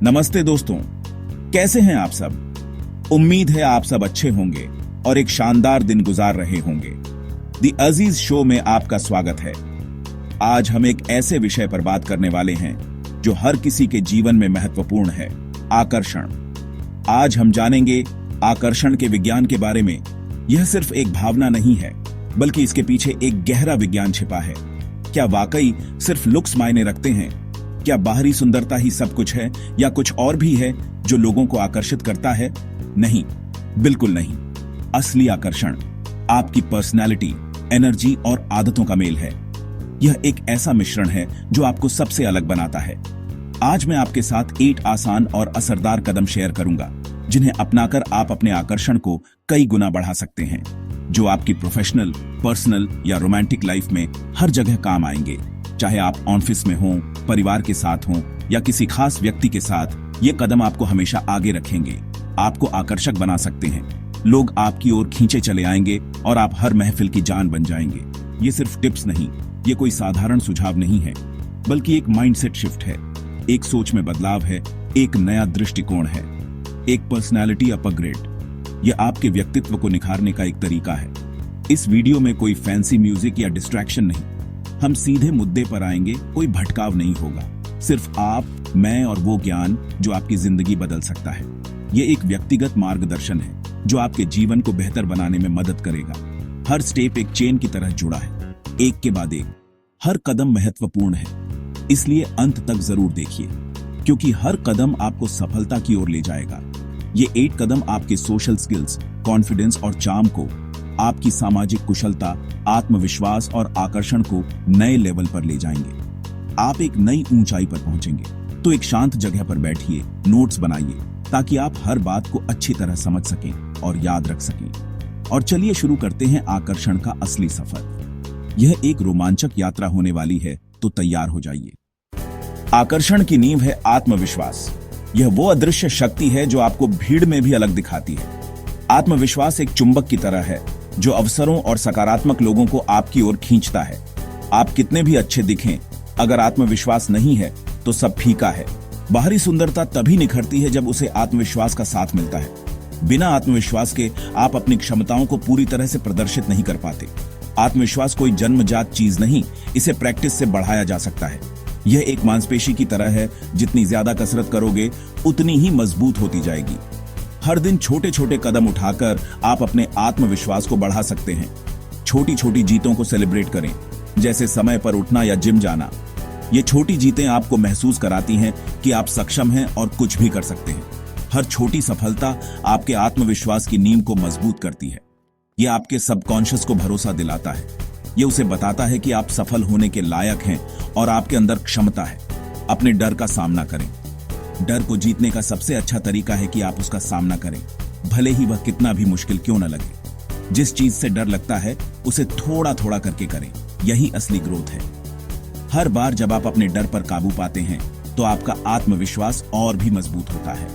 नमस्ते दोस्तों, कैसे हैं आप सब। उम्मीद है आप सब अच्छे होंगे और एक शानदार दिन गुजार रहे होंगे। दी अजीज शो में आपका स्वागत है। आज हम एक ऐसे विषय पर बात करने वाले हैं जो हर किसी के जीवन में महत्वपूर्ण है, आकर्षण। आज हम जानेंगे आकर्षण के विज्ञान के बारे में। यह सिर्फ एक भावना नहीं है, बल्कि इसके पीछे एक गहरा विज्ञान छिपा है। क्या वाकई सिर्फ लुक्स मायने रखते हैं? क्या बाहरी सुंदरता ही सब कुछ है, या कुछ और भी है जो लोगों को आकर्षित करता है? नहीं, बिल्कुल नहीं। असली आकर्षण आपकी पर्सनैलिटी, एनर्जी और आदतों का मेल है। यह एक ऐसा मिश्रण है जो आपको सबसे अलग बनाता है। आज मैं आपके साथ 8 आसान और असरदार कदम शेयर करूंगा, जिन्हें अपनाकर आप अपने आकर्षण को कई गुना बढ़ा सकते हैं, जो आपकी प्रोफेशनल, पर्सनल या रोमांटिक लाइफ में हर जगह काम आएंगे। चाहे आप ऑफिस में हों, परिवार के साथ हों या किसी खास व्यक्ति के साथ, ये कदम आपको हमेशा आगे रखेंगे, आपको आकर्षक बना सकते हैं। लोग आपकी ओर खींचे चले आएंगे और आप हर महफिल की जान बन जाएंगे। ये सिर्फ टिप्स नहीं, ये कोई साधारण सुझाव नहीं है, बल्कि एक माइंडसेट शिफ्ट है, एक सोच में बदलाव है, एक नया दृष्टिकोण है, एक पर्सनैलिटी अपग्रेड। यह आपके व्यक्तित्व को निखारने का एक तरीका है। इस वीडियो में कोई फैंसी म्यूजिक या डिस्ट्रैक्शन नहीं, हम सीधे मुद्दे पर आएंगे। कोई भटकाव नहीं होगा, सिर्फ आप, मैं और वो ज्ञान जो आपकी जिंदगी बदल सकता है। ये एक व्यक्तिगत मार्गदर्शन है जो आपके जीवन को बेहतर बनाने में मदद करेगा। हर स्टेप एक चेन की तरह जुड़ा है, एक के बाद एक। हर कदम महत्वपूर्ण है, इसलिए अंत तक जरूर देखिए, क्योंकि हर कदम आपको सफलता की ओर ले जाएगा। ये 8 कदम आपके सोशल स्किल्स, कॉन्फिडेंस और चार्म को, आपकी सामाजिक कुशलता, आत्मविश्वास और आकर्षण को नए लेवल पर ले जाएंगे। आप एक नई ऊंचाई पर पहुंचेंगे। तो एक शांत जगह पर बैठिए, नोट्स बनाइए, ताकि आप हर बात को अच्छी तरह समझ सकें और याद रख सकें। और चलिए शुरू करते हैं आकर्षण का असली सफर। यह एक रोमांचक यात्रा होने वाली है, तो तैयार हो जाइए। आकर्षण की नींव है आत्मविश्वास। यह वो अदृश्य शक्ति है जो आपको भीड़ में भी अलग दिखाती है। आत्मविश्वास एक चुंबक की तरह है जो अवसरों और सकारात्मक लोगों को आपकी ओर खींचता है। आप कितने भी अच्छे दिखें, अगर आत्मविश्वास नहीं है तो सब फीका है। बाहरी सुंदरता तभी निखरती है जब उसे आत्मविश्वास का साथ मिलता है। बिना आत्मविश्वास के आप अपनी क्षमताओं को पूरी तरह से प्रदर्शित नहीं कर पाते। आत्मविश्वास कोई जन्मजात चीज नहीं, इसे प्रैक्टिस से बढ़ाया जा सकता है। यह एक मांसपेशी की तरह है, जितनी ज्यादा कसरत करोगे उतनी ही मजबूत होती जाएगी। हर दिन छोटे छोटे कदम उठाकर आप अपने आत्मविश्वास को बढ़ा सकते हैं। छोटी छोटी जीतों को सेलिब्रेट करें, जैसे समय पर उठना या जिम जाना। ये छोटी जीतें आपको महसूस कराती हैं कि आप सक्षम हैं और कुछ भी कर सकते हैं। हर छोटी सफलता आपके आत्मविश्वास की नींव को मजबूत करती है। यह आपके सबकॉन्शियस को भरोसा दिलाता है। यह उसे बताता है कि आप सफल होने के लायक हैं और आपके अंदर क्षमता है। अपने डर का सामना करें। डर को जीतने का सबसे अच्छा तरीका है कि आप उसका सामना करें, भले ही वह कितना भी मुश्किल क्यों न लगे। जिस चीज से डर लगता है उसे थोड़ा थोड़ा करके करें, यही असली ग्रोथ है। हर बार जब आप अपने डर पर काबू पाते हैं तो आपका आत्मविश्वास और भी मजबूत होता है।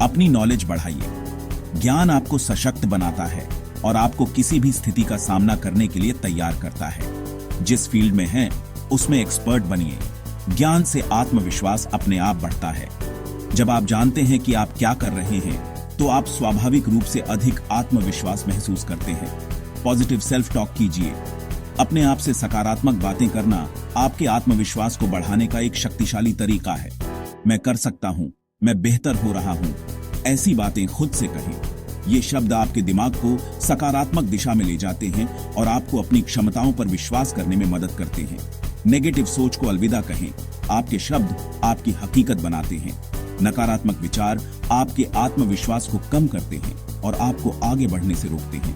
अपनी नॉलेज बढ़ाइए। ज्ञान आपको सशक्त बनाता है और आपको किसी भी स्थिति का सामना करने के लिए तैयार करता है। जिस फील्ड में हैं, उसमें एक्सपर्ट बनिए। ज्ञान से आत्मविश्वास अपने आप बढ़ता है। जब आप जानते हैं कि आप क्या कर रहे हैं, तो आप स्वाभाविक रूप से अधिक आत्मविश्वास महसूस करते हैं। पॉजिटिव सेल्फ टॉक कीजिए। अपने आप से सकारात्मक बातें करना आपके आत्मविश्वास को बढ़ाने का एक शक्तिशाली तरीका है। मैं कर सकता हूं, मैं बेहतर हो रहा हूं, ऐसी बातें खुद से कहें। ये शब्द आपके दिमाग को सकारात्मक दिशा में ले जाते हैं और आपको अपनी क्षमताओं पर विश्वास करने में मदद करते हैं। नेगेटिव सोच को अलविदा कहें। आपके शब्द आपकी हकीकत बनाते हैं। नकारात्मक विचार आपके आत्मविश्वास को कम करते हैं और आपको आगे बढ़ने से रोकते हैं।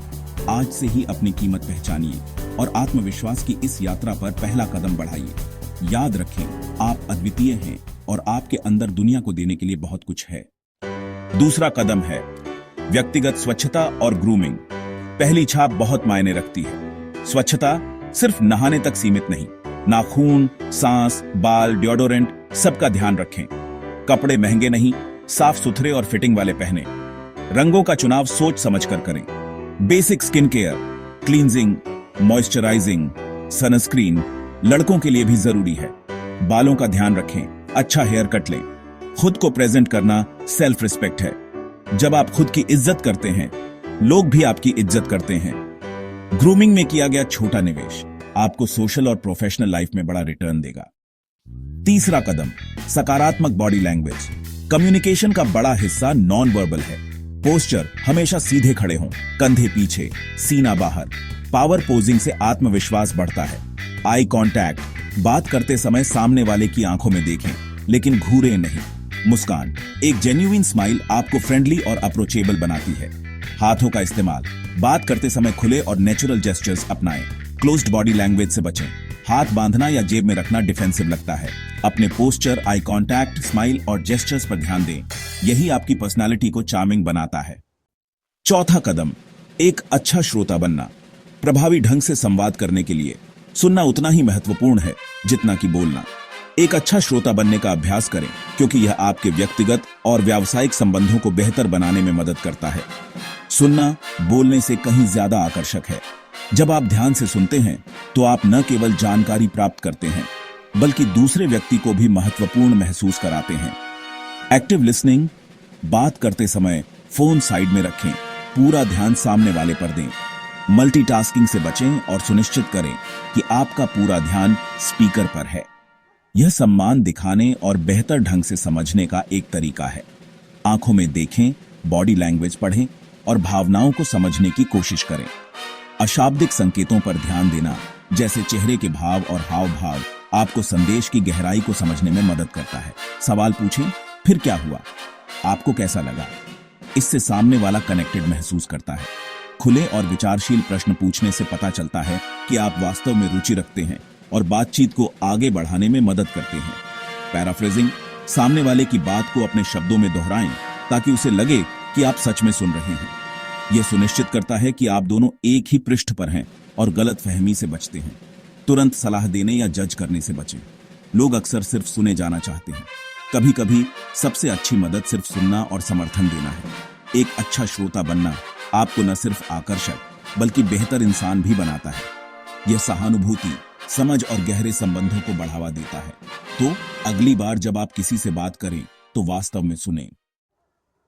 आज से ही अपनी कीमत पहचानिए और आत्मविश्वास की इस यात्रा पर पहला कदम बढ़ाइए। याद रखें, आप अद्वितीय हैं और आपके अंदर दुनिया को देने के लिए बहुत कुछ है। दूसरा कदम है व्यक्तिगत स्वच्छता और ग्रूमिंग। पहली छाप बहुत मायने रखती है। स्वच्छता सिर्फ नहाने तक सीमित नहीं, नाखून, सांस, बाल, डिओडोरेंट, सबका ध्यान रखें। कपड़े महंगे नहीं, साफ सुथरे और फिटिंग वाले पहने। रंगों का चुनाव सोच समझकर करें। Basic skin care, cleansing, moisturising, sunscreen लड़कों के लिए भी जरूरी है। बालों का ध्यान रखें, अच्छा हेयर कट लें। खुद को प्रेजेंट करना सेल्फ रिस्पेक्ट है। जब आप खुद की इज्जत करते हैं, लोग भी आपकी इज्जत करते हैं। ग्रूमिंग में किया गया छोटा निवेश आपको सोशल और प्रोफेशनल लाइफ में बड़ा रिटर्न देगा। तीसरा कदम, सकारात्मक बॉडी लैंग्वेज। कम्युनिकेशन का बड़ा हिस्सा नॉन वर्बल है। पोस्चर, हमेशा सीधे खड़े हों, कंधे पीछे, सीना बाहर। पावर पोजिंग से आत्मविश्वास बढ़ता है। आई कांटेक्ट, बात करते समय सामने वाले की आंखों में देखें, लेकिन घूरे नहीं। मुस्कान, एक जेन्युइन स्माइल आपको फ्रेंडली और अप्रोचेबल बनाती है। हाथों का इस्तेमाल, बात करते समय खुले और नेचुरल जेस्चर्स अपनाएं। क्लोज्ड बॉडी लैंग्वेज से बचें। हाथ बांधना या जेब में रखना डिफेंसिव लगता है। अपने पोस्चर, आई कांटेक्ट, स्माइल और जेस्चर्स पर ध्यान दें। यही आपकी पर्सनालिटी को चार्मिंग बनाता है। चौथा कदम, एक अच्छा श्रोता बनना। प्रभावी ढंग से संवाद करने के लिए सुनना उतना ही महत्वपूर्ण है जितना कि बोलना। एक अच्छा श्रोता बनने का अभ्यास करें, क्योंकि यह आपके व्यक्तिगत और व्यावसायिक संबंधों को बेहतर बनाने में मदद करता है। सुनना बोलने से कहीं ज्यादा आकर्षक है। जब आप ध्यान से सुनते हैं तो आप न केवल जानकारी प्राप्त करते हैं, बल्कि दूसरे व्यक्ति को भी महत्वपूर्ण महसूस कराते हैं। एक्टिव लिसनिंग, बात करते समय फोन साइड में रखें, पूरा ध्यान सामने वाले पर दें। मल्टीटास्किंग से बचें और सुनिश्चित करें कि आपका पूरा ध्यान स्पीकर पर है। यह सम्मान दिखाने और बेहतर ढंग से समझने का एक तरीका है। आंखों में देखें, बॉडी लैंग्वेज पढ़ें और भावनाओं को समझने की कोशिश करें। अशाब्दिक संकेतों पर ध्यान देना, जैसे चेहरे के भाव और हाव भाव, आपको संदेश की गहराई को समझने में मदद करता है। सवाल पूछें, फिर क्या हुआ? आपको कैसा लगा? इससे सामने वाला कनेक्टेड महसूस करता है। खुले और विचारशील प्रश्न पूछने से पता चलता है कि आप वास्तव में रुचि रखते हैं और बातचीत को आगे बढ़ाने में मदद करते हैं। पैराफ्रेजिंग, सामने वाले की बात को अपने शब्दों में दोहराएं ताकि उसे लगे कि आप सच में सुन रहे हैं। यह सुनिश्चित करता है कि आप दोनों एक ही पृष्ठ पर हैं और गलतफहमी से बचते हैं। तुरंत सलाह देने या जज करने से बचें। लोग अक्सर सिर्फ सुने जाना चाहते हैं। कभी कभी सबसे अच्छी मदद सिर्फ सुनना और समर्थन देना है। एक अच्छा श्रोता बनना आपको न सिर्फ आकर्षक बल्कि बेहतर इंसान भी बनाता है। यह सहानुभूति, समझ और गहरे संबंधों को बढ़ावा देता है। तो अगली बार जब आप किसी से बात करें तो वास्तव में सुने।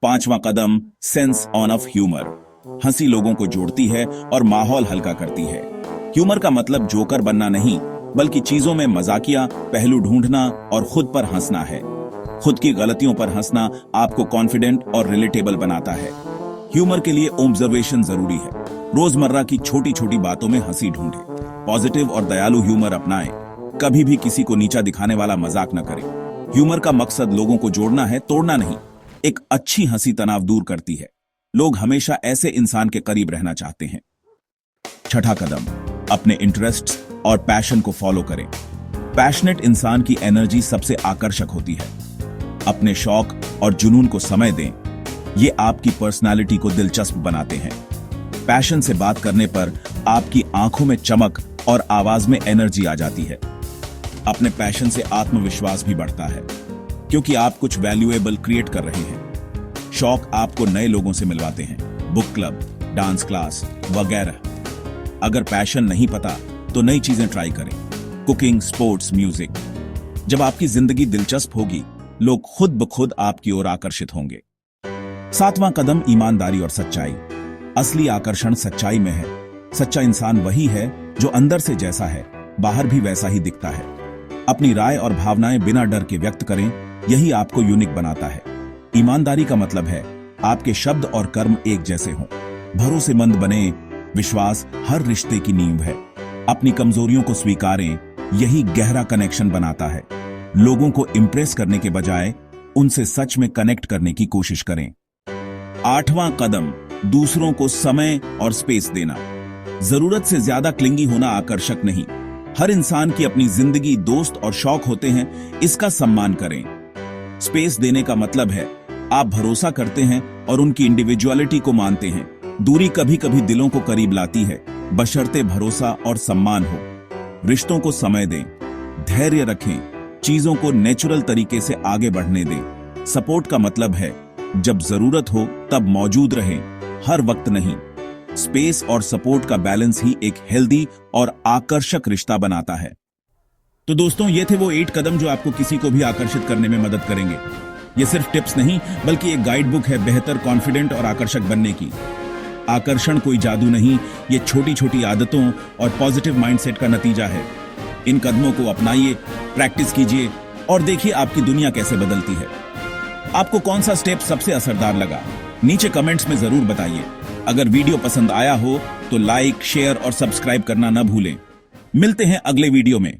पांचवा कदम, सेंस ऑफ ह्यूमर। हंसी लोगों को जोड़ती है और माहौल हल्का करती है। ह्यूमर का मतलब जोकर बनना नहीं, बल्कि चीजों में मजाकिया पहलू ढूंढना और खुद पर हंसना है। खुद की गलतियों पर हंसना आपको कॉन्फिडेंट और रिलेटेबल बनाता है। ह्यूमर के लिए ऑब्जर्वेशन जरूरी है। रोजमर्रा की छोटी छोटी बातों में हंसी ढूंढें। पॉजिटिव और दयालु ह्यूमर अपनाएं। कभी भी किसी को नीचा दिखाने वाला मजाक न करें। ह्यूमर का मकसद लोगों को जोड़ना है, तोड़ना नहीं। एक अच्छी हंसी तनाव दूर करती है। लोग हमेशा ऐसे इंसान के करीब रहना चाहते हैं। छठा कदम, अपने इंटरेस्ट्स और पैशन को फॉलो करें। पैशनेट इंसान की एनर्जी सबसे आकर्षक होती है। अपने शौक और जुनून को समय दें। ये आपकी पर्सनालिटी को दिलचस्प बनाते हैं। पैशन से बात करने पर आपकी आंखों में चमक और आवाज में एनर्जी आ जाती है। अपने पैशन से आत्मविश्वास भी बढ़ता है, क्योंकि आप कुछ वैल्यूएबल क्रिएट कर रहे हैं। शौक आपको नए लोगों से मिलवाते हैं, बुक क्लब, डांस क्लास वगैरह। अगर पैशन नहीं पता तो नई चीजें ट्राई करें, कुकिंग, स्पोर्ट्स, म्यूजिक। जब आपकी जिंदगी दिलचस्प होगी, लोग खुद ब खुद आपकी ओर आकर्षित होंगे। सातवां कदम, ईमानदारी और सच्चाई। असली आकर्षण सच्चाई में है। सच्चा इंसान वही है जो अंदर से जैसा है, बाहर भी वैसा ही दिखता है। अपनी राय और भावनाएं बिना डर के व्यक्त करें, यही आपको यूनिक बनाता है। ईमानदारी का मतलब है आपके शब्द और कर्म एक जैसे हों। भरोसेमंद बने। विश्वास हर रिश्ते की नींव है। अपनी कमजोरियों को स्वीकारें, यही गहरा कनेक्शन बनाता है। लोगों को इंप्रेस करने के बजाय उनसे सच में कनेक्ट करने की कोशिश करें। आठवां कदम, दूसरों को समय और स्पेस देना। जरूरत से ज्यादा क्लिंगी होना आकर्षक नहीं। हर इंसान की अपनी जिंदगी, दोस्त और शौक होते हैं, इसका सम्मान करें। स्पेस देने का मतलब है आप भरोसा करते हैं और उनकी इंडिविजुअलिटी को मानते हैं। दूरी कभी कभी दिलों को करीब लाती है, बशर्ते भरोसा और सम्मान हो। रिश्तों को समय दें, धैर्य रखें, चीजों को नेचुरल तरीके से आगे बढ़ने दें। सपोर्ट का मतलब है जब जरूरत हो तब मौजूद रहें, हर वक्त नहीं। स्पेस और सपोर्ट का बैलेंस ही एक हेल्दी और आकर्षक रिश्ता बनाता है। तो दोस्तों, ये थे वो 8 कदम जो आपको किसी को भी आकर्षित करने में मदद करेंगे। ये सिर्फ टिप्स नहीं बल्कि एक गाइड बुक है बेहतर, कॉन्फिडेंट और आकर्षक बनने की। आकर्षण कोई जादू नहीं, ये छोटी छोटी आदतों और पॉजिटिव माइंडसेट का नतीजा है। इन कदमों को अपनाइए, प्रैक्टिस कीजिए और देखिए आपकी दुनिया कैसे बदलती है। आपको कौन सा स्टेप सबसे असरदार लगा, नीचे कमेंट्स में जरूर बताइए। अगर वीडियो पसंद आया हो तो लाइक, शेयर और सब्सक्राइब करना न भूलें। मिलते हैं अगले वीडियो में।